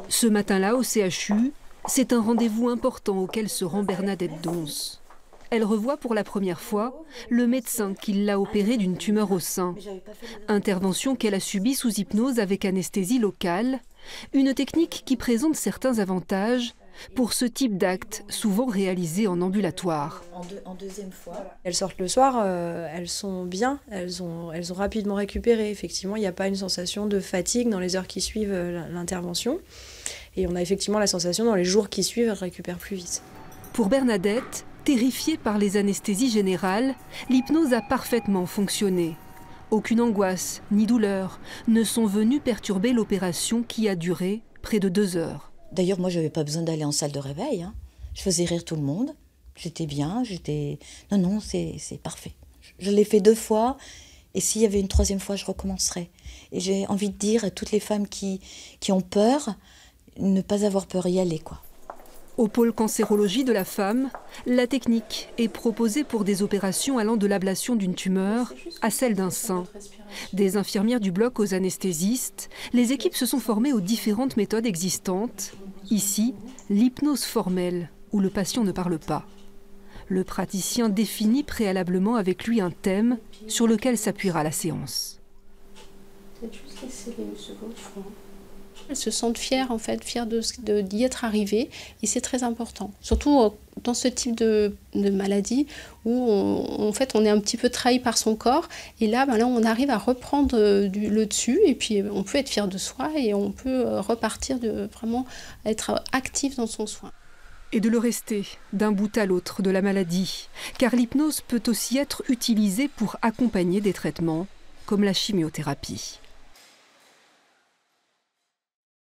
Ce matin-là, au CHU, c'est un rendez-vous important auquel se rend Bernadette Donz. Elle revoit pour la première fois le médecin qui l'a opérée d'une tumeur au sein. Intervention qu'elle a subie sous hypnose avec anesthésie locale, une technique qui présente certains avantages pour ce type d'acte, souvent réalisé en ambulatoire. En deuxième fois. Elles sortent le soir, elles sont bien, elles ont rapidement récupéré. Effectivement, il n'y a pas une sensation de fatigue dans les heures qui suivent l'intervention. Et on a effectivement la sensation dans les jours qui suivent, elles récupèrent plus vite. Pour Bernadette, terrifiée par les anesthésies générales, l'hypnose a parfaitement fonctionné. Aucune angoisse ni douleur ne sont venues perturber l'opération qui a duré près de 2 heures. D'ailleurs, moi, je n'avais pas besoin d'aller en salle de réveil. Hein. Je faisais rire tout le monde. J'étais bien, Non, c'est parfait. Je l'ai fait 2 fois, et s'il y avait une 3e fois, je recommencerais. Et j'ai envie de dire à toutes les femmes qui ont peur, ne pas avoir peur, y aller, quoi. Au pôle cancérologie de la femme, la technique est proposée pour des opérations allant de l'ablation d'une tumeur à celle d'un sein. Des infirmières du bloc aux anesthésistes, les équipes se sont formées aux différentes méthodes existantes. Ici, l'hypnose formelle, où le patient ne parle pas. Le praticien définit préalablement avec lui un thème sur lequel s'appuiera la séance. Elles se sentent fières, en fait, fières d'y être arrivées, et c'est très important. Surtout dans ce type de maladie où en fait, on est un petit peu trahi par son corps, et là, on arrive à reprendre le dessus, et puis on peut être fier de soi, et on peut repartir vraiment être actif dans son soin. Et de le rester d'un bout à l'autre de la maladie, car l'hypnose peut aussi être utilisée pour accompagner des traitements comme la chimiothérapie.